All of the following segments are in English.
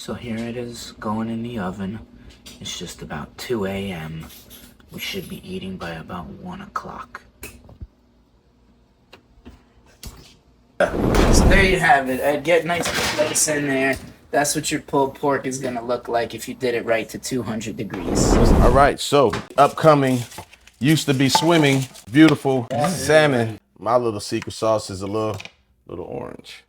So here it is going in the oven. It's just about 2 a.m. We should be eating by about 1 o'clock. So there you have it. I'd get nice place in there. That's what your pulled pork is gonna look like if you did it right to 200 degrees. All right, so upcoming, used to be swimming, beautiful salmon. My little secret sauce is a little orange.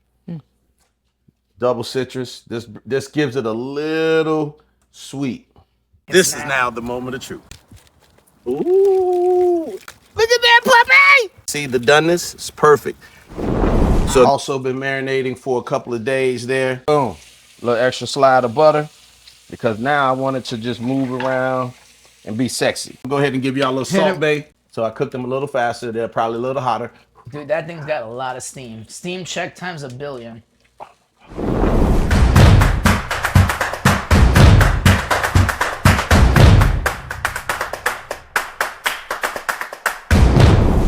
Double citrus. This gives it a little sweet. This is now the moment of truth. Ooh, look at that puppy! See the doneness? It's perfect. So also been marinating for a couple of days there. Boom, a little extra slide of butter because now I want it to just move around and be sexy. Go ahead and give y'all a little salt bay. So I cooked them a little faster. They're probably a little hotter. Dude, that thing's got a lot of steam. Steam check times 1 billion.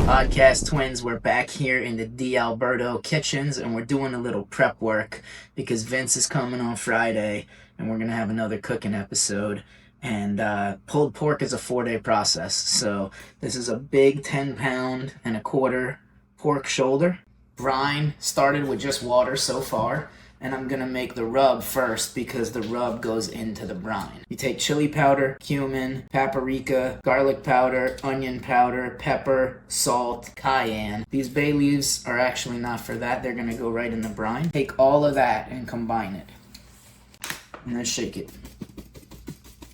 Podcast twins, we're back here in the D. Alberto kitchens and we're doing a little prep work because Vince is coming on Friday and we're gonna have another cooking episode. And pulled pork is a 4-day process. So this is a big 10-pound and a quarter pork shoulder. Brine started with just water so far. And I'm gonna make the rub first because the rub goes into the brine. You take chili powder, cumin, paprika, garlic powder, onion powder, pepper, salt, cayenne. These bay leaves are actually not for that. They're gonna go right in the brine. Take all of that and combine it. And then shake it.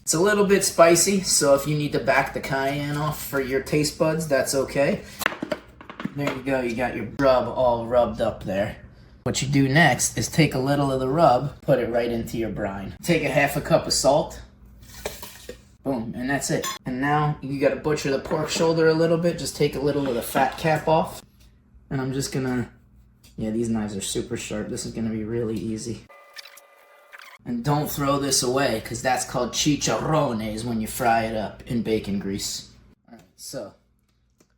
It's a little bit spicy, so if you need to back the cayenne off for your taste buds, that's okay. There you go, you got your rub all rubbed up there. What you do next is take a little of the rub, put it right into your brine. Take a half a cup of salt. Boom, and that's it. And now you gotta butcher the pork shoulder a little bit. Just take a little of the fat cap off. And I'm just gonna, yeah, these knives are super sharp. This is gonna be really easy. And don't throw this away, because that's called chicharrones when you fry it up in bacon grease. Alright, so,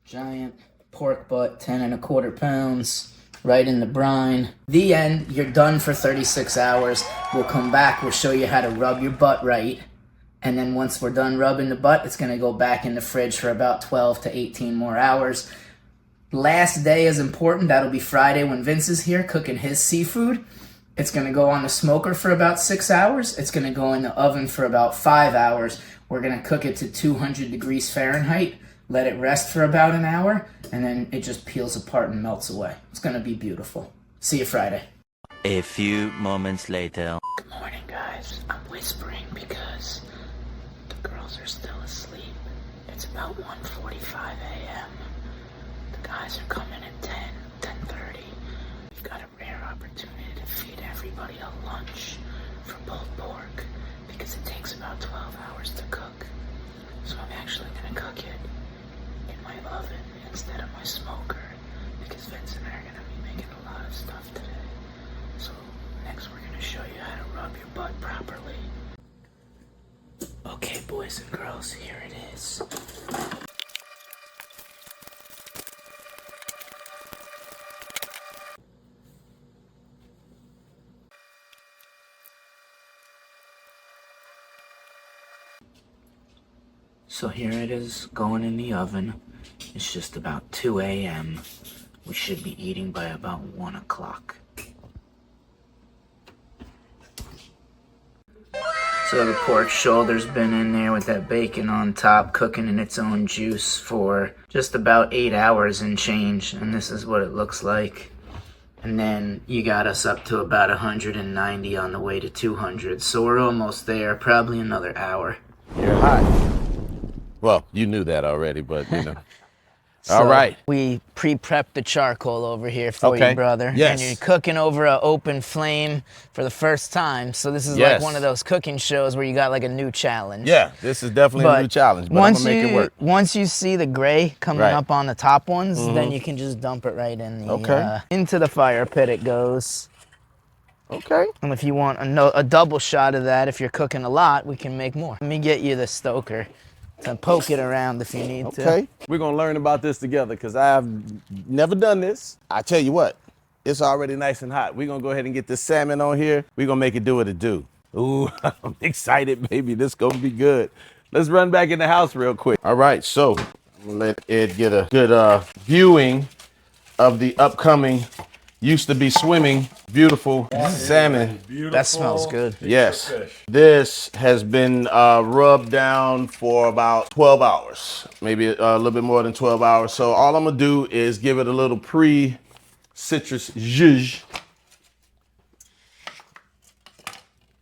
giant pork butt, 10 1/4 pounds. Right in the brine. The end, you're done for 36 hours. We'll come back, we'll show you how to rub your butt right. And then once we're done rubbing the butt, it's gonna go back in the fridge for about 12 to 18 more hours. Last day is important, that'll be Friday when Vince is here cooking his seafood. It's gonna go on the smoker for about 6 hours. It's gonna go in the oven for about 5 hours. We're gonna cook it to 200 degrees Fahrenheit. Let it rest for about an hour, and then it just peels apart and melts away. It's gonna be beautiful. See you Friday. A few moments later. Good morning, guys. I'm whispering because the girls are still asleep. It's about 1:45 a.m. The guys are coming at 10:30. We've got a rare opportunity to feed everybody a lunch for pulled pork because it takes about 12 hours to cook. So I'm actually gonna cook it in my oven instead of my smoker because Vince and I are gonna be making a lot of stuff today. So next we're gonna show you how to rub your butt properly. Okay, boys and girls, here it is. So here it is going in the oven. It's just about 2 a.m. We should be eating by about 1 o'clock. So the pork shoulder's been in there with that bacon on top, cooking in its own juice for just about 8 hours and change. And this is what it looks like. And then you got us up to about 190 on the way to 200. So we're almost there, probably another hour. You're hot. Well, you knew that already, but you know. So all right. We pre-prepped the charcoal over here for you, brother. Yes. And you're cooking over an open flame for the first time. So this is like one of those cooking shows where you got like a new challenge. Yeah, this is definitely a new challenge, but I'm gonna make it work. Once you see the gray coming up on the top ones, then you can just dump it right in the into the fire pit it goes. Okay. And if you want a double shot of that, if you're cooking a lot, we can make more. Let me get you the stoker to poke it around if you need to. Okay. We're gonna learn about this together because I've never done this. I tell you what, it's already nice and hot. We're gonna go ahead and get this salmon on here. We're gonna make it do what it do. Ooh, I'm excited, baby. This gonna be good. Let's run back in the house real quick. All right, so I'm gonna let Ed get a good viewing of the upcoming, used to be swimming, beautiful salmon. Beautiful. That smells good. Yes, fish. this has been rubbed down for about 12 hours, maybe a little bit more than 12 hours. So all I'm gonna do is give it a little pre-citrus zhuzh.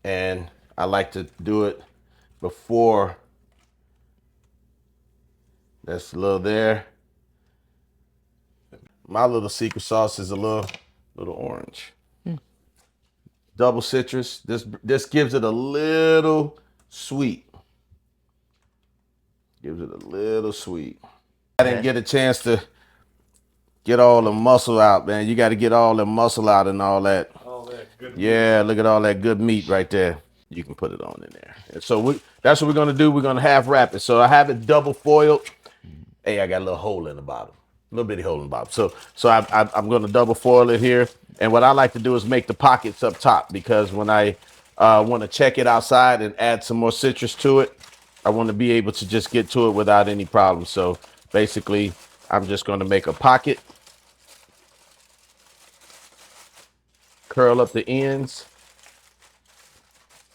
And I like to do it before. That's a little there. My little secret sauce is a little orange. Double citrus. This gives it a little sweet. Gives it a little sweet. I didn't get a chance to get all the muscle out, man. You got to get all the muscle out and all that. All that good. Yeah, look at all that good meat right there. You can put it on in there. And so that's what we're gonna do. We're gonna half wrap it. So I have it double foiled. Hey, I got a little hole in the bottom, a little bitty hole in the bottom. So I'm gonna double foil it here. And what I like to do is make the pockets up top, because when I want to check it outside and add some more citrus to it, I want to be able to just get to it without any problem. So basically, I'm just gonna make a pocket, curl up the ends.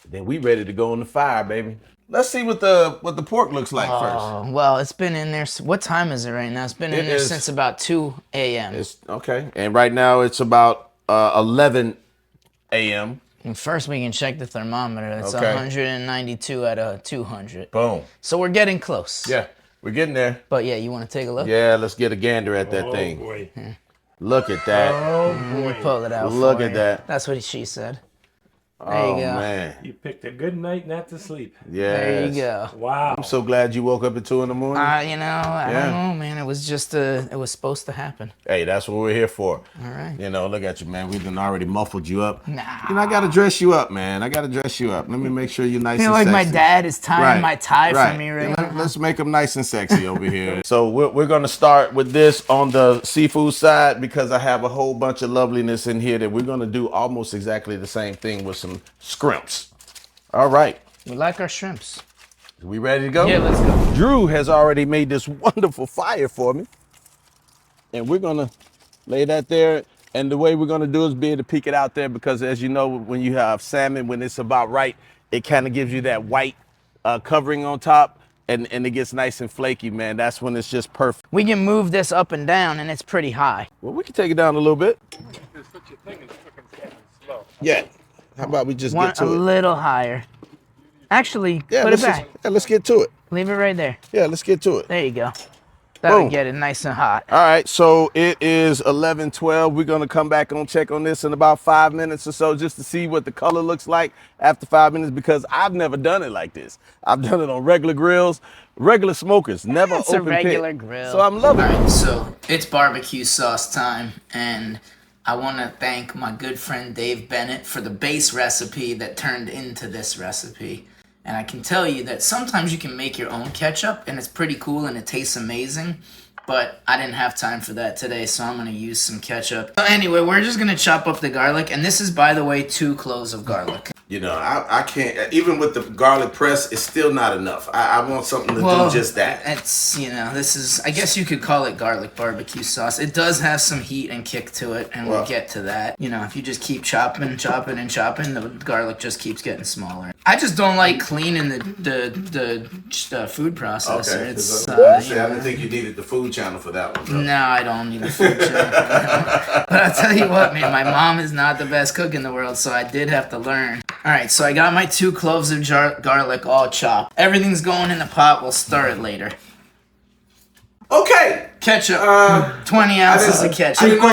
Then we ready to go on the fire, baby. Let's see what the pork looks like first. Oh, well, it's been in there. What time is it right now? It's been in there since about 2 a.m. It's okay. And right now it's about 11 a.m. And first, we can check the thermometer. It's Okay. 192 out of 200. Boom. So we're getting close. Yeah, we're getting there. But yeah, you want to take a look? Yeah, let's get a gander at that Oh thing. boy. Look at that. Oh We'll boy. pull it out. Look for at you. that. That's what she said. There Oh, you go. man. You picked a good night not to sleep. Yeah. There you go. Wow. I'm so glad you woke up at 2 in the morning. You know, I Yeah. don't know, man. It was just it was supposed to happen. Hey, that's what we're here for. All right. You know, look at you, man. We've already muffled you up. Nah. You know, I gotta dress you up, man. I gotta dress you up. Let me make sure you're nice I feel and like my sexy. dad is tying my tie for me right now. Let's make them nice and sexy over here. So we're gonna start with this on the seafood side, because I have a whole bunch of loveliness in here that we're gonna do almost exactly the same thing with some scrimps. All right. We like our shrimps. We ready to go? Yeah, let's go. Drew has already made this wonderful fire for me. And we're gonna lay that there. And the way we're gonna do is be able to peek it out there, because as you know, when you have salmon, when it's about right, it kind of gives you that white covering on top, and it gets nice and flaky, man. That's when it's just perfect. We can move this up and down, and it's pretty high. Well, we can take it down a little bit. There's such a thing as cooking salmon slow. Yeah. How about we just One get a to it? little higher. Actually, Yeah, put it back. let's get to it. Leave it right there. Yeah, let's get to it. There you go. That'll Boom. get it nice and hot. All right, so it is 11:12. We're gonna come back and check on this in about 5 minutes or so, just to see what the color looks like after 5 minutes, because I've never done it like this. I've done it on regular grills, regular smokers, never It's a open regular pit. grill. So I'm loving All it. right, so it's barbecue sauce time, and I want to thank my good friend Dave Bennett for the base recipe that turned into this recipe. And I can tell you that sometimes you can make your own ketchup, and it's pretty cool and it tastes amazing. But I didn't have time for that today, so I'm going to use some ketchup. So anyway, we're just going to chop up the garlic. And this is, by the way, 2 cloves of garlic. You know, I can't, even with the garlic press, it's still not enough. I want something to do just that. It's, you know, this is, I guess you could call it garlic barbecue sauce. It does have some heat and kick to it, and we'll get to that. You know, if you just keep chopping, the garlic just keeps getting smaller. I just don't like cleaning the food processor. Okay. It's, I didn't think you needed the food channel for that one. Though. no, I don't need a food channel. But I'll tell you what, man, my mom is not the best cook in the world, so I did have to learn. All right, so I got my 2 cloves of garlic all chopped. Everything's going in the pot. We'll stir it later. Okay. Ketchup. 20 ounces of ketchup.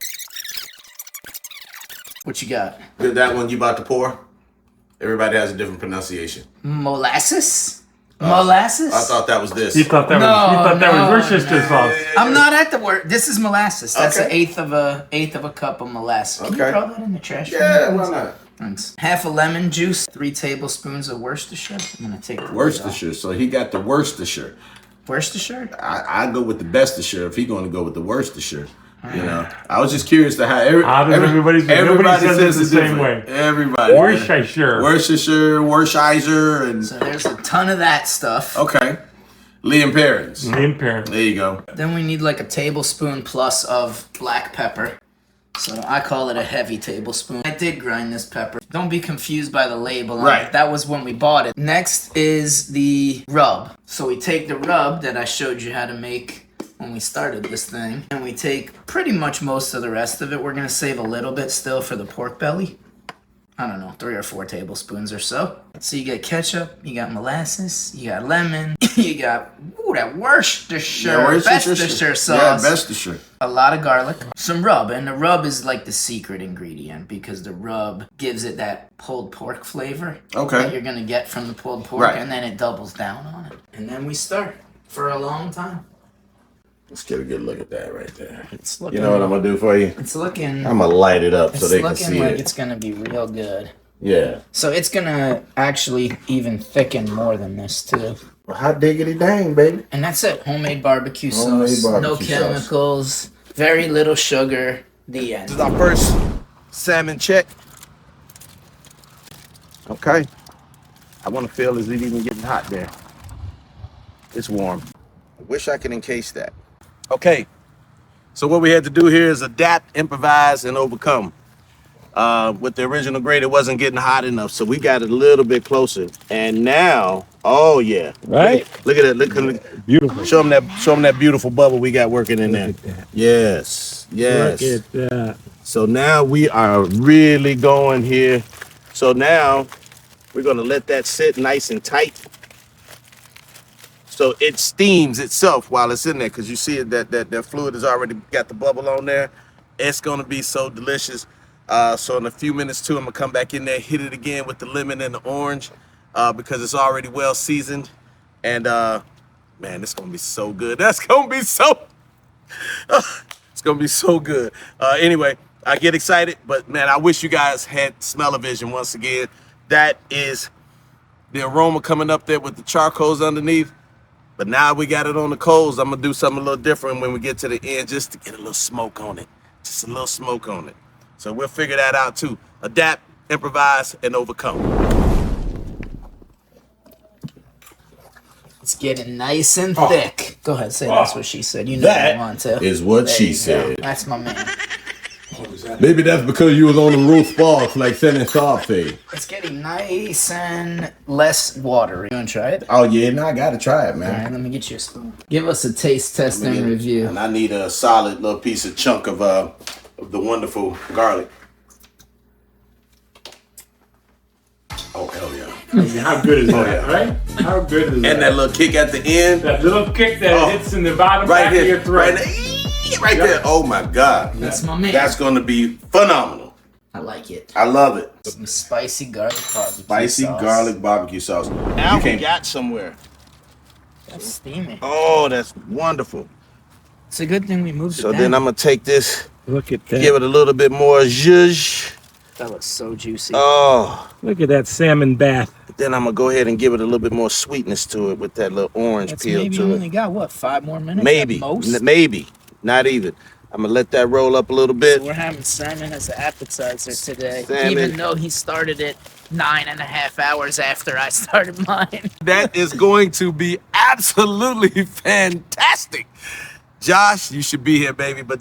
What you got? That one you about to pour? Everybody has a different pronunciation. Molasses? Molasses? I thought that was this. You thought that was Worcestershire sauce. I'm not at the word. This is molasses. That's Okay. an eighth of a cup of molasses. Can you Okay. throw that in the trash? Yeah, for me, why please? not? Thanks. Half a lemon juice, 3 tablespoons of Worcestershire. I'm gonna take the lid off. Worcestershire. So he got the Worcestershire. Worcestershire? I go with the Bestershire if he's going to go with the Worcestershire. You know, I was just curious to how everybody says it the same way. Everybody. Worcestershire, and so there's a ton of that stuff. Okay. Lee and Perrins. There you go. Then we need like a tablespoon plus of black pepper. So I call it a heavy tablespoon. I did grind this pepper. Don't be confused by the label on it. That was when we bought it. Next is the rub. So we take the rub that I showed you how to make when we started this thing, and we take pretty much most of the rest of it. We're gonna save a little bit still for the pork belly. I don't know, 3 or 4 tablespoons or so. So you got ketchup, you got molasses, you got lemon, you got, that Worcestershire sauce. Yeah, Worcestershire. A lot of garlic, some rub, and the rub is like the secret ingredient because the rub gives it that pulled pork flavor that you're gonna get from the pulled pork, and then it doubles down on it. And then we stir for a long time. Let's get a good look at that right there. It's looking, you know what I'm gonna do for you? It's looking. I'm gonna light it up so they can see it. It's looking like it's gonna be real good. Yeah. So it's gonna actually even thicken more than this too. Well, hot diggity dang, baby. And that's it. Homemade barbecue sauce. No chemicals. Very little sugar. The end. This is our first salmon check. Okay. I want to feel, is it even getting hot there? It's warm. I wish I could encase that. Okay. So what we had to do here is adapt, improvise, and overcome. With the original grate, it wasn't getting hot enough, so we got it a little bit closer. And now, oh yeah, right? Look at it. Look, beautiful. Show them that beautiful bubble we got working in there. Look at that. Yes. Look at that. So now we are really going here. So now we're gonna let that sit nice and tight. So it steams itself while it's in there, because you see it, that fluid has already got the bubble on there. It's gonna be so delicious. So in a few minutes too, I'm gonna come back in there, hit it again with the lemon and the orange, because it's already well seasoned. And man, it's gonna be so good. That's gonna be so, it's gonna be so good. Anyway, I get excited, but man, I wish you guys had smell-o-vision once again. That is the aroma coming up there with the charcoals underneath. But now we got it on the coals. I'm gonna do something a little different when we get to the end, just to get a little smoke on it. Just a little smoke on it. So we'll figure that out too. Adapt, improvise, and overcome. It's getting nice and thick. Go ahead, say that's what she said. You know that you want to. is what she said. That's my man. Maybe that's because you was on the roast box like Senate Coffee. It's getting nice and less watery. You want to try it? Oh yeah, no, I gotta try it, All man. right, let me get you a spoon. Give us a taste test and review. And I need a solid little piece of chunk of the wonderful garlic. Oh hell yeah! I mean, how good is that, right? How good is that? And that little kick at the end. That little kick that hits in the bottom right back here, of your throat. Right there. Oh my God. That's my man. That's gonna be phenomenal. I like it. I love it. Some spicy garlic barbecue Spicy sauce. garlic barbecue sauce. Now we got somewhere. That's steamy. Oh, that's wonderful. It's a good thing we moved it So down. then I'm gonna take this, Look at that. give it a little bit more zhuzh. That looks so juicy. Oh, Look at that salmon bath. then I'm gonna go ahead and give it a little bit more sweetness to it with that little orange That's peel maybe to only it. got, what, 5 more minutes Maybe, at most? maybe, not even. I'm gonna let that roll up a little bit. So we're having salmon as an appetizer today, Salmon. even though he started it 9.5 hours after I started mine. That is going to be absolutely fantastic. Josh, you should be here, baby, but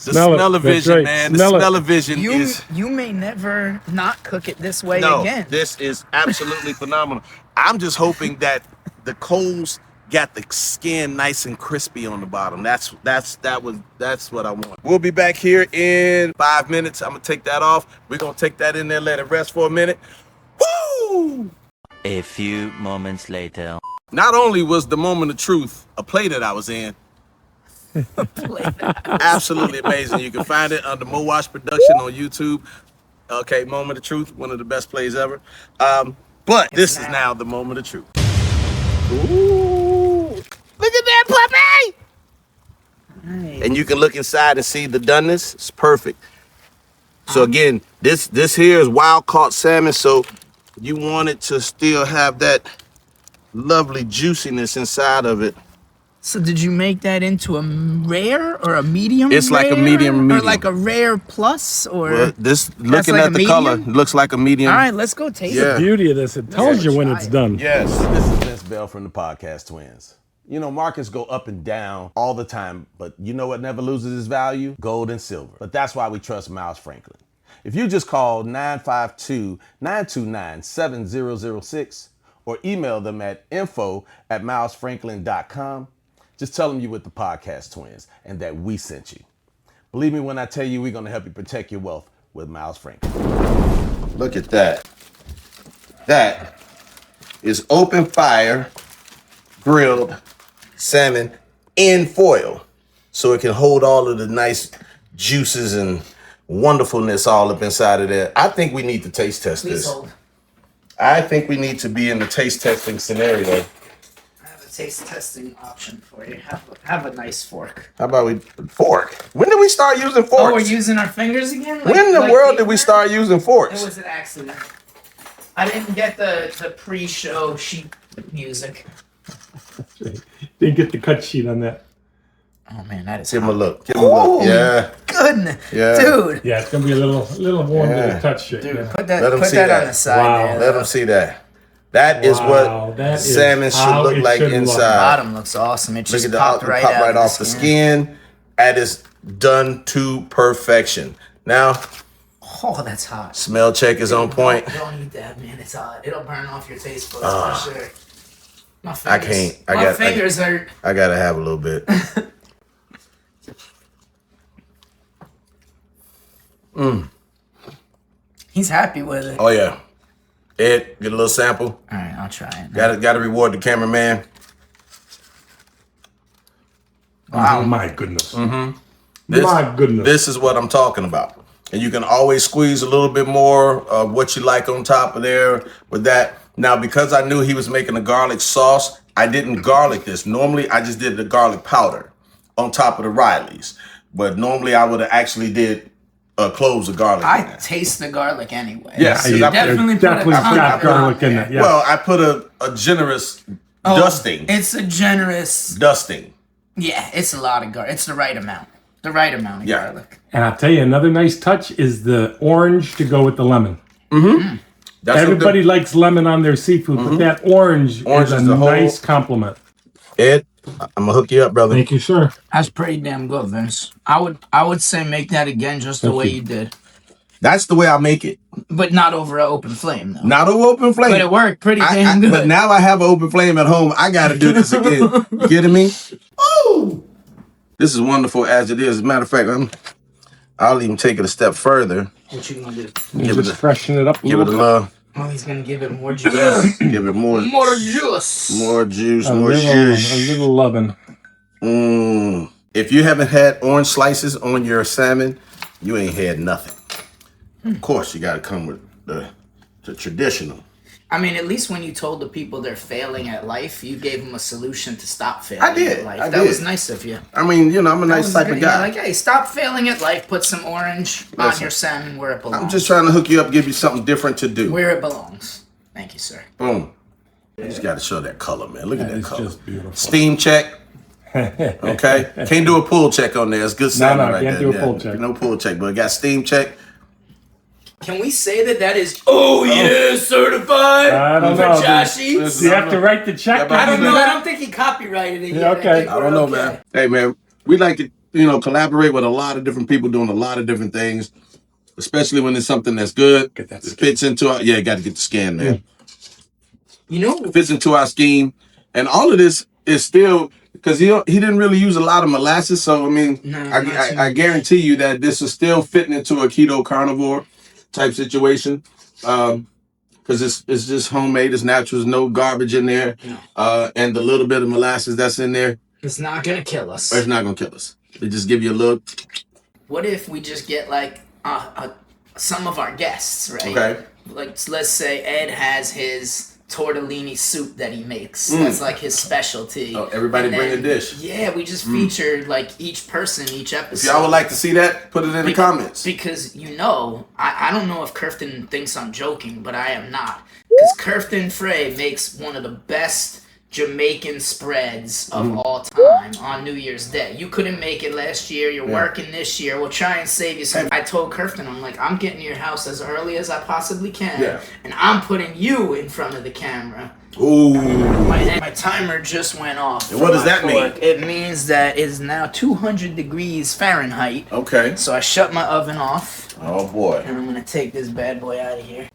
the smell-o-vision, man. The smell-o-vision is... You may never not cook it this way No, again. this is absolutely phenomenal. I'm just hoping that the coals got the skin nice and crispy on the bottom. That's what I want. We'll be back here in 5 minutes. I'm gonna take that off. We're gonna take that in there, let it rest for a minute. Woo! A few moments later. Not only was the moment of truth a play that I was in, absolutely amazing. You can find it under Mowash Production on YouTube. Okay, moment of truth, one of the best plays ever. But this is now the moment of truth. Ooh, look at that puppy! Nice. And you can look inside and see the doneness. It's perfect. So again, this here is wild caught salmon, so you want it to still have that lovely juiciness inside of it. So did you make that into a rare or a medium? It's like a rare? medium. Or like a rare plus, or Well, this looking like at the a color medium? looks like a medium. All right, let's go taste Yeah. it. The beauty of this, it tells you when it's done. Yes, this is Vince Bell from the Podcast Twins. You know, markets go up and down all the time, but you know what never loses its value? Gold and silver. But that's why we trust Miles Franklin. If you just call 952-929-7006 or email them at info@milesfranklin.com, just tell them you with the Podcast Twins and that we sent you. Believe me when I tell you we're going to help you protect your wealth with Miles Franklin. Look at that. That is open fire grilled salmon in foil. So it can hold all of the nice juices and wonderfulness all up inside of there. I think we need to taste test Please this. hold. I think we need to be in the taste testing scenario. I have a taste testing option for you. Have a nice fork. How about we fork? When did we start using forks? Oh, we're using our fingers again? when in the world did we paper? start using It forks? was an accident. I didn't get the pre-show sheet music. Didn't get the cut sheet on that. Oh man, that is Give him a hot. look. Give him a look. Holy Yeah. goodness. Yeah. Dude. Yeah, it's gonna be a little warm to Yeah. the touch shit. Dude, yeah. put that, Let 'em put see that that. on the side Wow. there. Let them see that. That is Wow, what that is salmon should how look it like should look. inside. Bottom looks awesome. It Look just at the popped it right pop out right of off the skin. That is done to perfection. Now, Oh, that's hot. smell check is on point. Don't eat that, man. It's hot. It'll burn off your taste buds for sure. My fingers, I can't. my fingers hurt. I gotta have a little bit. He's happy with it. Oh yeah. Ed, get a little sample. All right, I'll try it. Gotta reward the cameraman. Oh my goodness. This, My goodness. This is what I'm talking about. And you can always squeeze a little bit more of what you like on top of there with that. Now, because I knew he was making a garlic sauce, I didn't garlic this. Normally, I just did the garlic powder on top of the Riley's. But normally, I would have actually did cloves of garlic. in I there. taste the garlic anyway. Yes, So you I- definitely put Definitely a ton got of garlic in it. Yeah. Well, I put a generous Oh, dusting. It's a generous. Dusting. Yeah, it's a lot of garlic. It's the right amount. The right amount of Yeah. garlic. And I'll tell you, another nice touch is the orange to go with the lemon. That's Everybody likes lemon on their seafood, but that orange Orange is a is the whole- nice compliment. Ed, I'm gonna hook you up, brother. Thank you, sir. That's pretty damn good, Vince. I would say make that again just the way you did, That's the way I make it. but not over an open flame though. Not an open flame. But it worked pretty damn good. But now I have an open flame at home. I got to do this again. You kidding me? Ooh! This is wonderful as it is. As a matter of fact, I'll even take it a step further. What you gonna do? Give it Just a, freshen it up a give it a little bit. love. Oh, he's gonna give it more juice. Give it more juice. more juice, A more little, juice. a little loving. If you haven't had orange slices on your salmon, you ain't had nothing. Of course, you got to come with the traditional. I mean, at least when you told the people they're failing at life, you gave them a solution to stop failing I did. at life. I That did. was nice of you. I mean, you know, I'm a That nice was type good. of Yeah, guy. like, hey, stop failing at life. Put some orange on Listen, your salmon where it belongs. I'm just trying to hook you up, give you something different to do. where it belongs. Thank you, sir. Boom. You just got to show that color, man. Look at that It's color. just beautiful. Steam check. Okay. Can't do a pull check on there. It's good salmon right can't there. do a pull check. No pull check, but it got steam check. Can we say that is certified I don't for know. Joshy? You have to write the check. Yeah, I don't know. Yeah. I don't think he copyrighted it Yeah, yet. okay. think I we're don't know, okay. man. Hey, man, we like to, collaborate with a lot of different people doing a lot of different things, especially when it's something that's good. Get that It fits into our, got to get the scan, man. You know, It fits into our scheme. And all of this is still, because he didn't really use a lot of molasses. So, I mean, No, not too I much. guarantee you that this is still fitting into a keto carnivore type situation. Because it's just homemade, it's natural, there's no garbage in there. No. And the little bit of molasses that's in there, it's not gonna kill us. it's not going to kill us. They just give you a look. What if we just get like some of our guests, right? Okay. Like, let's say Ed has his tortellini soup that he makes. That's like his specialty. Oh, everybody And bring a then, dish. Yeah, we just featured like each person, each If episode. y'all would like to see that, put it in the comments. Because, I don't know if Curfton thinks I'm joking, but I am not. Because Curfton Frey makes one of the best Jamaican spreads of all time on New Year's Day. You couldn't make it last year. You're working this year. We'll try and save you some. I told Kirsten, I'm like, I'm getting to your house as early as I possibly can, and I'm putting you in front of the camera. Ooh. My timer just went off. And what does that mean? It means that it's now 200 degrees Fahrenheit. Okay. So I shut my oven off. Oh boy. And I'm gonna take this bad boy out of here.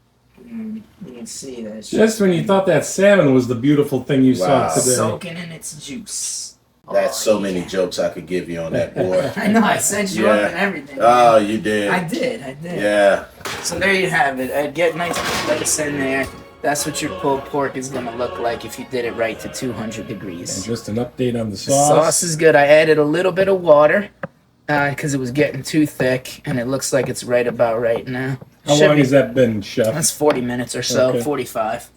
You can see that. Just when you thought that salmon was the beautiful thing you saw today. Soaking in its juice. That's so many jokes I could give you on that, boy. I know, I set you up and everything. Oh, you did. I did. Yeah. So there you have it. I'd get nice lettuce in there. That's what your pulled pork is gonna look like if you did it right to 200 degrees. And just an update on the The sauce. sauce is good. I added a little bit of water because it was getting too thick, and it looks like it's right about right now. How long has that been, Chef? That's 40 minutes or so, Okay. 45.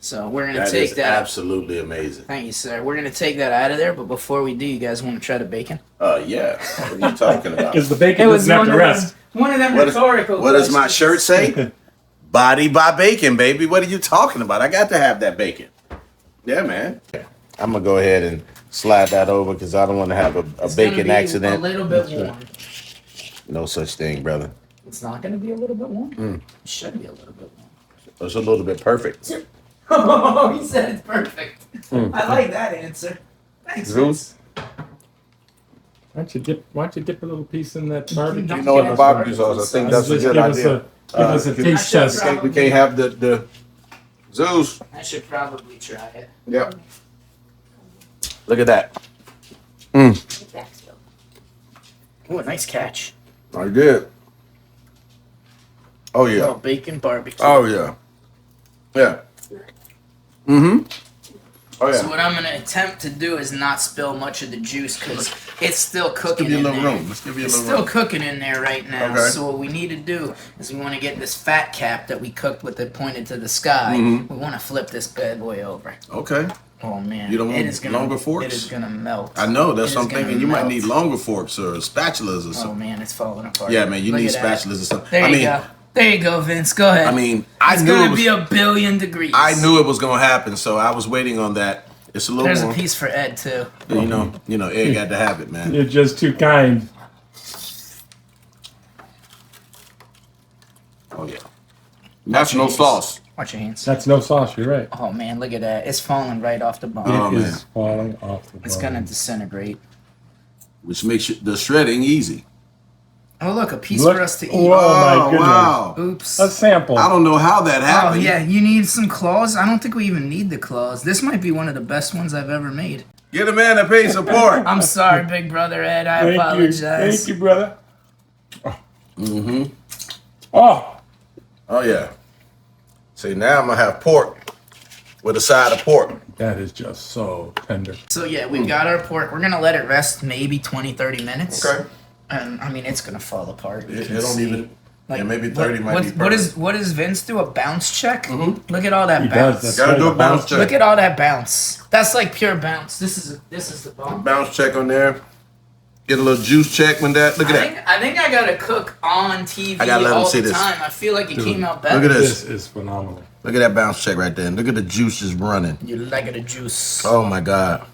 So we're gonna That take is that. absolutely amazing. Thank you, sir. We're gonna take that out of there, but before we do, you guys want to try the bacon? Yeah. What are you talking about? Because the bacon doesn't have to rest. One of them What rhetorical. does my questions. shirt say? Body by bacon, baby. What are you talking about? I got to have that bacon. Yeah, man. I'm going to go ahead and slide that over because I don't want to have a It's bacon gonna be accident. A little bit warm. No such thing, brother. It's not gonna be a little bit warm. It should be a little bit warm. It's a little bit perfect. Oh, he said it's perfect. I like that answer. Thanks, Vince. Why don't you dip a little piece in that barbecue? You know what the barbecue sauce? I think that's a Just good give us idea. give us a taste I test. should We can't have the Zeus. I should probably try it. Yep. Look at that. Oh, a nice catch. I did. Oh, Oh, yeah. bacon barbecue. Oh, yeah. Yeah. Mm-hmm. Oh, So yeah. what I'm gonna attempt to do is not spill much of the juice because it's still cooking Give you a in little there. room. Let's give you a It's little still room. cooking in there right now. Okay. So what we need to do is we want to get this fat cap that we cooked with it pointed to the sky. Mm-hmm. We want to flip this bad boy over. Okay. Oh man, You don't want it is gonna, longer forks? It is gonna melt. I know. That's It what I'm is gonna thinking. You might melt. need longer forks or spatulas or Oh something. man, it's falling apart. Yeah, man. You Look need at that. spatulas or something. There you go. There you go, Vince. Go ahead. I mean, I it's knew it gonna was, be a billion degrees. I knew it was going to happen, so I was waiting on that. It's a little There's more. a piece for Ed too. You know, Ed got to have it, man. You're just too kind. Oh, yeah. That's no sauce. Watch your hands. That's no sauce. You're right. Oh man, look at that. It's falling right off the bone. Oh, It man. is falling off the bone. It's gonna disintegrate. Which makes the shredding easy. Oh look, a piece Look- for us to eat. Oh, my goodness. wow. Oops. A sample. I don't know how that Oh happened. yeah, you need some claws? I don't think we even need the claws. This might be one of the best ones I've ever made. Get a man that pays support. I'm sorry, big brother Ed. I Thank you. apologize. Thank you, brother. Mm-hmm. Oh, Oh, yeah. See, now I'm going to have pork with a side of pork. that is just so tender. So yeah, we've got our pork. We're gonna let it rest maybe 20, 30 minutes. Okay. And I mean it's gonna fall apart. You It can don't see. even... Like, yeah, maybe 30 might be what perfect. what does Vince do? A bounce check? Look at all that He bounce. does. That's Gotta right, do a the bounce bounce. check. Look at all that bounce. That's like pure bounce. This is the bone. Bounce check on there. Get a little juice check when that... Look at that. I think I gotta cook on TV I gotta let 'em all see the this. time. I feel like it came out better. Look at this. This is phenomenal. Look at that bounce check right there. And look at the juice just running. You like the juice. Oh, my God.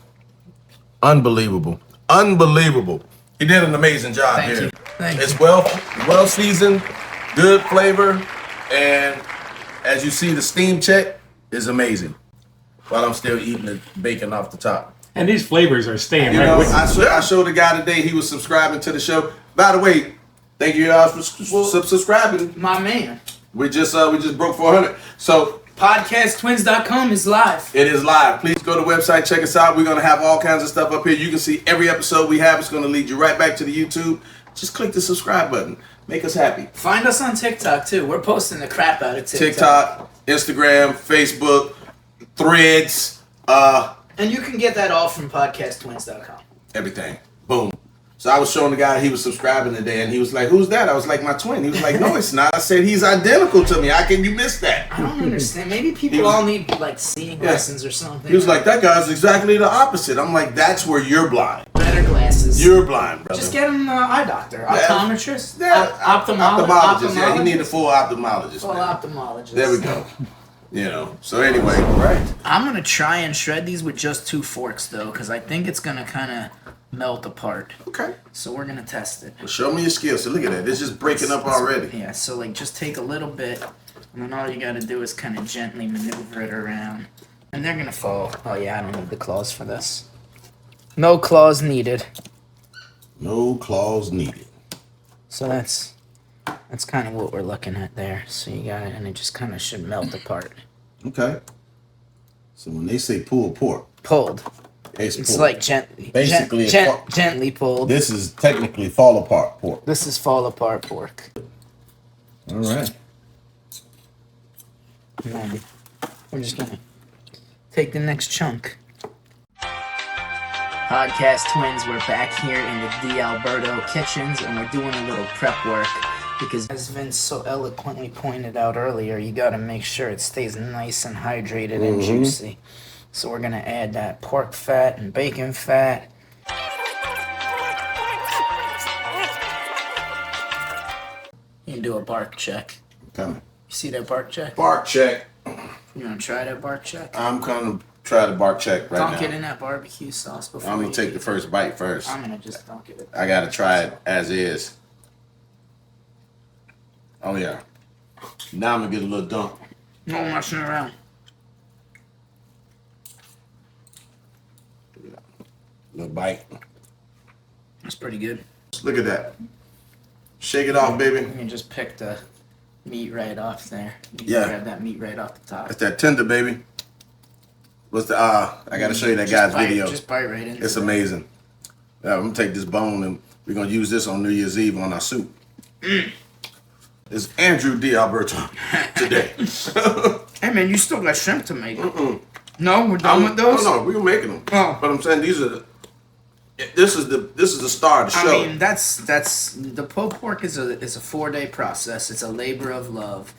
Unbelievable. Unbelievable. He did an amazing job Thank here. you. Thank It's you. well seasoned, good flavor, and as you see, the steam check is amazing. While I'm still eating the bacon off the top. And these flavors are staying You right know, with you. I showed a guy today, he was subscribing to the show. By the way, thank you guys for subscribing. My man. We just broke 400. So PodcastTwins.com is live. it is live. Please go to the website, check us out. We're gonna have all kinds of stuff up here. You can see every episode we have. It's gonna lead you right back to the YouTube. Just click the subscribe button. Make us happy. Find us on TikTok too. We're posting the crap out of TikTok, Instagram, Facebook, Threads, And you can get that all from PodcastTwins.com. everything. Boom. So I was showing the guy he was subscribing today, and he was like, "Who's that?" I was like, "My twin." He was like, "No, it's not." I said, "He's identical to me. How can you miss that?" I don't understand. Maybe people He was- all need like seeing lessons or something. He was like, "That guy's exactly the opposite." I'm like, "That's where you're blind. better glasses. You're blind, brother." Just get him an eye doctor, optometrist, Yeah, ophthalmologist. ophthalmologist. Yeah, he need a full ophthalmologist. Full man. ophthalmologist. There we go. You know. So anyway, right. I'm gonna try and shred these with just 2 forks though, because I think it's gonna kind of melt apart. Okay. So we're gonna test it. Well, show me your skills. So look at that. It's just breaking up already. Yeah. So like, just take a little bit, and then all you gotta do is kind of gently maneuver it around, and they're gonna fall. Oh yeah, I don't need the claws for this. No claws needed. No claws needed. So that's kind of what we're looking at there. So you got it, and it just kind of should melt apart. Okay. So when they say pulled pork, Pulled. it's It's pulled. like gently, Basically, gently pulled. This is technically fall apart pork. This is fall apart pork. All right. And then we're just gonna take the next chunk. Podcast twins, we're back here in the Alberto kitchens, and we're doing a little prep work because, as Vince so eloquently pointed out earlier, you got to make sure it stays nice and hydrated and juicy. So we're gonna add that pork fat and bacon fat. You can do a bark check. Okay. You see that bark check? Bark check. You wanna try that bark check? I'm gonna try the bark check right now. Dunk it in that barbecue sauce before I'm you gonna take eat the it. first bite first. I'm gonna just dunk it. I gotta try it as is. Oh yeah. Now I'm gonna get a little dunk. No messing around. Little bite. That's pretty good. Look at that. Shake it off, baby. You can just pick the meat right off there. You can Yeah. grab that meat right off the top. That's that tender, baby. What's the I gotta show you that guy's video. Just bite right into It's it. amazing. Yeah, I'm gonna take this bone and we're gonna use this on New Year's Eve on our soup. It's Andrew D. Alberto today. Hey man, you still got shrimp to make. No, we're done with those. No, we're making them. Oh. But I'm saying these are. This is the star of the show. I mean, that's the pulled pork is a 4-day process. It's a labor of love,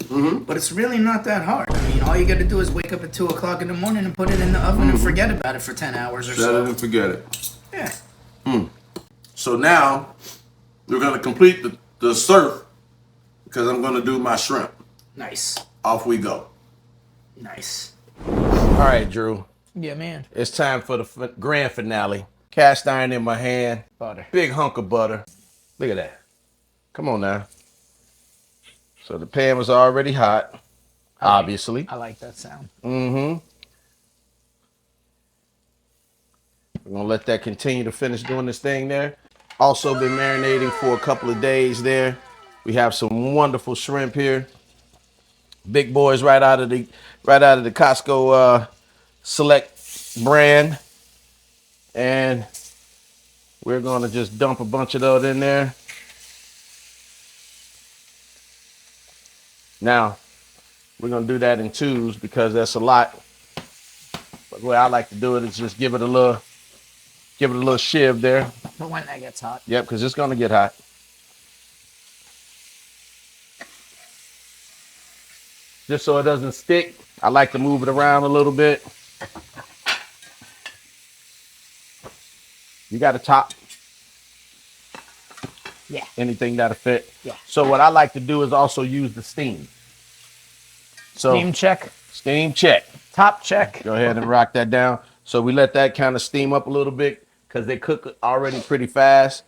but it's really not that hard. I mean, all you got to do is wake up at 2:00 in the morning and put it in the oven and forget about it for 10 hours or Set so. it and forget it. Yeah. So now we're gonna complete the surf because I'm gonna do my shrimp. Nice. Off we go. Nice. All right, Drew. Yeah, man. It's time for the grand finale. Cast iron in my hand. Butter. Big hunk of butter. Look at that. Come on now. So the pan was already hot, obviously. I like that sound. We're gonna let that continue to finish doing this thing there. Also been marinating for a couple of days there. We have some wonderful shrimp here. Big boys right out of the Costco Select brand. And we're gonna just dump a bunch of those in there. Now, we're gonna do that in 2s because that's a lot. But the way I like to do it is just give it a little shiv there. But when that gets hot. Yep, because it's gonna get hot. Just so it doesn't stick, I like to move it around a little bit. You got to top. Yeah. Anything that'll fit. Yeah. So what I like to do is also use the steam. So Steam check. Steam check. Top check. Go ahead and rock that down. So we let that kind of steam up a little bit because they cook already pretty fast.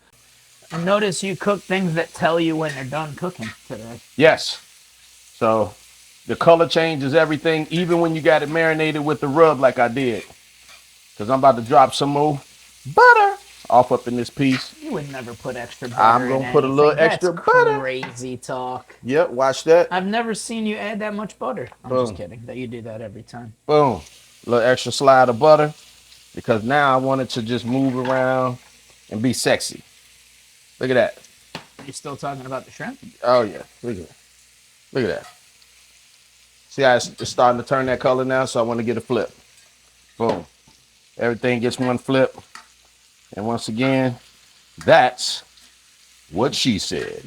And notice you cook things that tell you when they're done cooking today. Yes. So the color changes everything, even when you got it marinated with the rub like I did. Because I'm about to drop some more butter off up in this piece. You would never put extra butter I'm going to put a little extra butter. Crazy talk. Yep, watch that. I've never seen you add that much butter. I'm Boom. just kidding. That you do that every time. Boom. A little extra slide of butter because now I want it to just move around and be sexy. Look at that. You still talking about the shrimp? Oh, yeah. Look at that. Look at that. See how it's starting to turn that color now? So I want to get a flip. Boom. Everything gets one flip. And once again, that's what she said.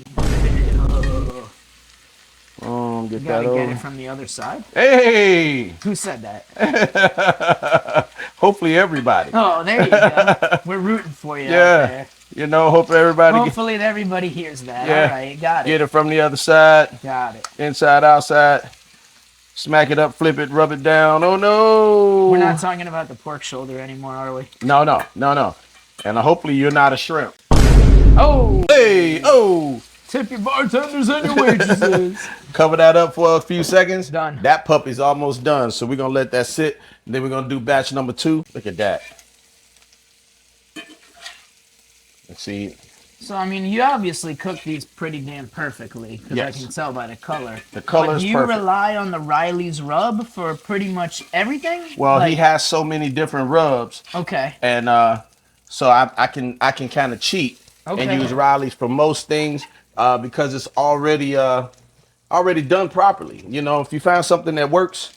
Get You that gotta over. get it from the other side. Hey! Who said that? Hopefully everybody. Oh, there you go. We're rooting for you out Yeah. there. You know, hope everybody Hopefully everybody hears that. Yeah. All right, got it. get it from the other side, Got it. inside, outside. Smack it up, flip it, rub it down. Oh no! We're not talking about the pork shoulder anymore, are we? No, no, no, no. And hopefully you're not a shrimp. Oh! Hey, oh! Tip your bartenders and your waitresses. Cover that up for a few seconds. Done. That puppy's almost done. So we're gonna let that sit. And then we're gonna do batch number 2. Look at that. Let's see. So, I mean, you obviously cook these pretty damn perfectly, because Yes. I can tell by the color. The color is Do you perfect. rely on the Riley's rub for pretty much everything? Well, Like, he has so many different rubs, okay. and so I can kind of cheat and Okay. use Riley's for most things because it's already done properly. You know, if you find something that works,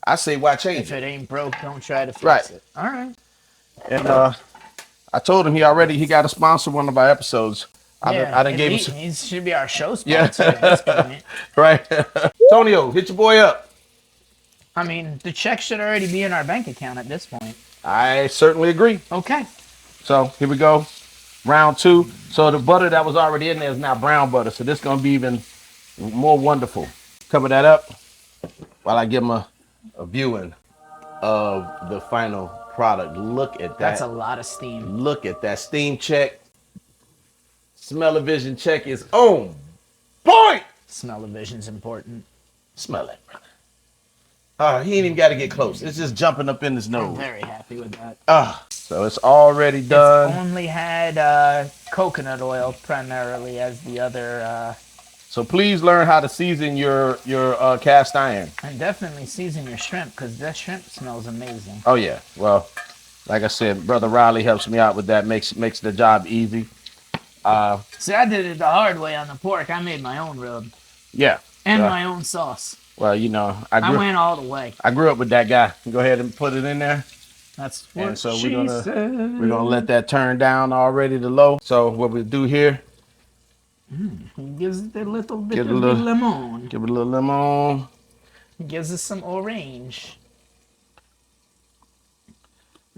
I say why change If it it. ain't broke, don't try to fix Right. it. All right. And I told him he got to sponsor one of our episodes. I done gave him some. He should be our show Yeah. sponsor at this point. Right. Tonio, hit your boy up. I mean, the check should already be in our bank account at this point. I certainly agree. Okay. So here we go. Round 2. So the butter that was already in there is now brown butter. So this is going to be even more wonderful. Cover that up while I give him a viewing of the final product. Look at that. That's a lot of steam. Look at that. Steam check. Smell-o-vision check is on point. Smell-o-vision's important. Smell it, brother. He ain't even got to get close. It's just jumping up in his I'm nose. very happy with that. So it's already done. It's only had coconut oil primarily as the other, So please learn how to season your cast iron. and definitely season your shrimp, because that shrimp smells amazing. Oh yeah. Well, like I said, Brother Riley helps me out with that. Makes the job easy. See, I did it the hard way on the pork. I made my own rub Yeah. and my own sauce. Well, you know, I went all the way. I grew up with that guy. Go ahead and put it in there. That's And what so she said. we're gonna let that turn down already to low. So what we do here, Gives it a little bit Get a of little- the lemon. give it a little lemon. Gives us some orange.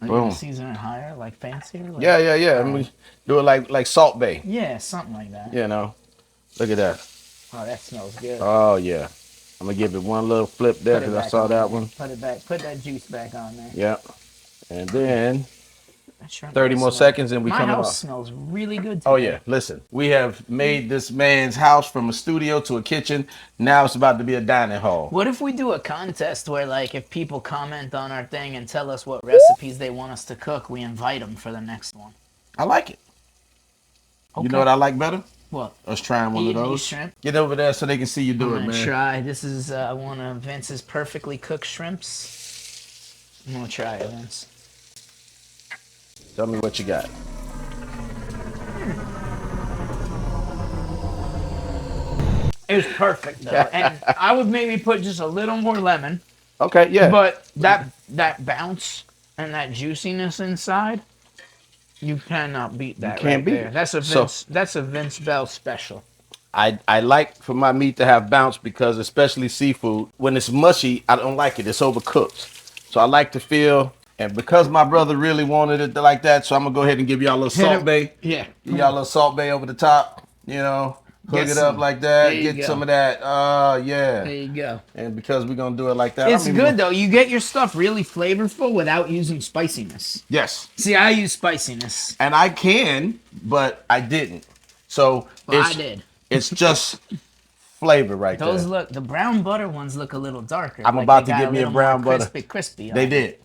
Are you Boom. gonna season it higher, like fancier? Like, Yeah. And we do it like Salt Bay. Yeah, something like that. You know. Look at that. Oh, that smells good. Oh yeah. I'm gonna give it one little flip there Put it because I back saw on that there. one. Put it back. Put that juice back on there. Yep. And then That shrimp 30 does more smell- seconds and we My coming house off. smells really good. Oh today. yeah, listen. We have made this man's house from a studio to a kitchen. Now it's about to be a dining hall. What if we do a contest where, like, if people comment on our thing and tell us what recipes they want us to cook, we invite them for the next one? I like it. Okay. You know what I like better? What? Us trying one of Eating these those. shrimp? Get over there so they can see you do I'm it, gonna man. try. This is one of Vince's perfectly cooked shrimps. I'm gonna try it, Vince. Tell me what you got. It's perfect though, and I would maybe put just a little more lemon. Okay, yeah. But that bounce and that juiciness inside, you cannot beat that. can't right beat there. it. That's a So- Vince. That's a Vince Bell special. I like for my meat to have bounce because especially seafood, when it's mushy, I don't like it. It's overcooked. So I like to feel, and because my brother really wanted it like that, so I'm gonna go ahead and give y'all a little Salt Bay. Yeah. Give y'all a little Salt Bay over the top, you know. Hook Get it up some. like that. There you Get go. some of that. Yeah. There you go. And because we're gonna do it like that, It's I'm even good gonna- though. You get your stuff really flavorful without using spiciness. Yes. See, I use spiciness. And I can, but I didn't. So Well, it's I did. it's just flavor right Those there. look. The brown butter ones look a little darker. I'm like about they to got get me a little more brown butter. Crispy. on They it. did.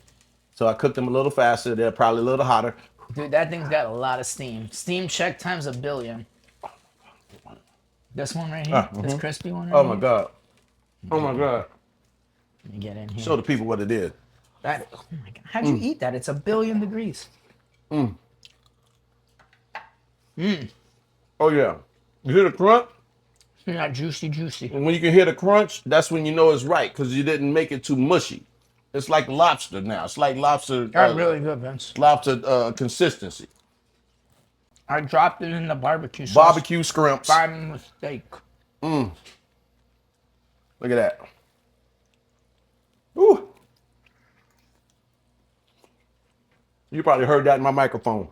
So I cooked them a little faster. They're probably a little hotter. Dude, that thing's got a lot of steam. Steam check times 1,000,000,000. This one right here, this crispy one. Right Oh my here. god. Oh my god. Let me get in here. Show the people what it is. That, oh my god, how'd you eat that? It's 1,000,000,000 degrees. Oh yeah. You hear the crunch? It's not juicy. And when you can hear the crunch, that's when you know it's right because you didn't make it too mushy. It's like lobster now. It's like lobster. That's really good, Vince. Lobster consistency. I dropped it in the barbecue sauce Barbecue scrimps. by mistake. Look at that. Ooh. You probably heard that in my microphone.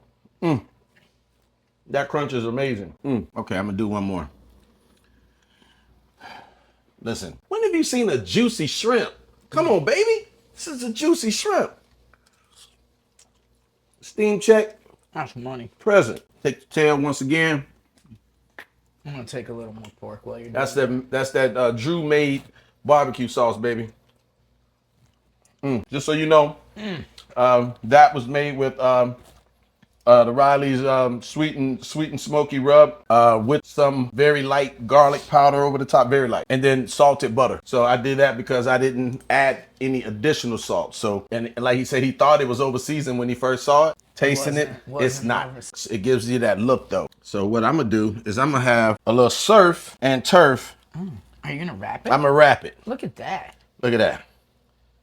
That crunch is amazing. Okay, I'm gonna do one more. Listen, when have you seen a juicy shrimp? Come on, baby. This is a juicy shrimp. Steam check. That's money. Present. Take the tail once again. I'm gonna take a little more pork while you're That's doing that Drew made barbecue sauce, baby. Just so you know, that was made with the Riley's sweet and smoky rub with some very light garlic powder over the top, very light, and then salted butter. So I did that because I didn't add any additional salt. So and like he said, he thought it was over seasoned when he first saw it. Tasting it, it's not. It gives you that look though. So what I'm gonna do is I'm gonna have a little surf and turf. Are you gonna wrap it? I'm gonna wrap it. Look at that. Look at that.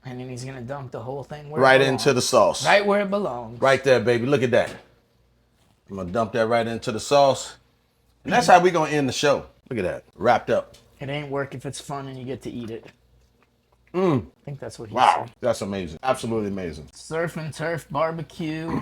And then he's gonna dump the whole thing where Right it belongs. into the sauce. Right where it belongs. Right there, baby. Look at that. I'm gonna dump that right into the sauce. And that's how we gonna end the show. Look at that. Wrapped up. It ain't work if it's fun and you get to eat it. I think that's what he Wow. said. That's amazing. Absolutely amazing. Surf and turf barbecue,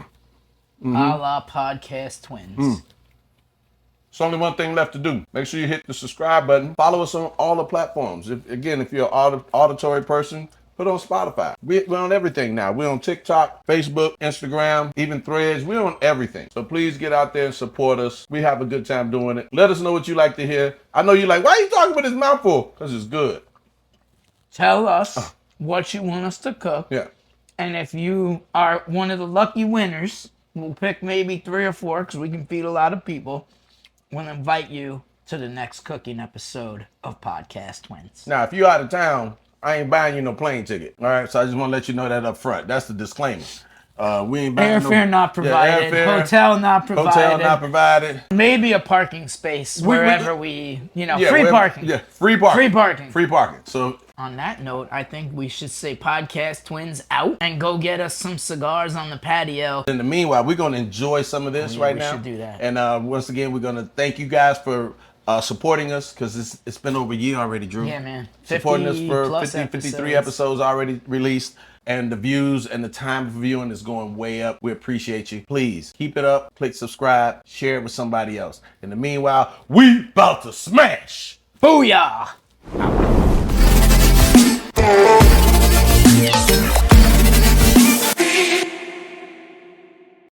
a la podcast twins. There's only one thing left to do. Make sure you hit the subscribe button. Follow us on all the platforms. If you're an auditory person, put on Spotify. We're on everything now. We're on TikTok, Facebook, Instagram, even Threads. We're on everything. So please get out there and support us. We have a good time doing it. Let us know what you like to hear. I know you're like, why are you talking with his mouth full? Because it's good. Tell us what you want us to cook. Yeah. And if you are one of the lucky winners, we'll pick maybe 3 or 4 because we can feed a lot of people. We'll invite you to the next cooking episode of Podcast Twins. Now, if you're out of town, I ain't buying you no plane ticket. All right, so I just want to let you know that up front. That's the disclaimer. We ain't buying Airfare not provided. Yeah, airfare, Hotel not provided. Hotel not provided. Maybe a parking space wherever free parking. Yeah, free parking. Free parking. Free parking. So on that note, I think we should say Podcast Twins out and go get us some cigars on the patio. in the meanwhile, we're gonna enjoy some of this right now. We should do that. And once again, we're gonna thank you guys for supporting us because it's been over a year already, Drew. Yeah, man. Supporting us for 53 53 episodes already released. And the views and the time of viewing is going way up. We appreciate you. Please keep it up. Click subscribe. Share it with somebody else. In the meanwhile, we about to smash. Booyah!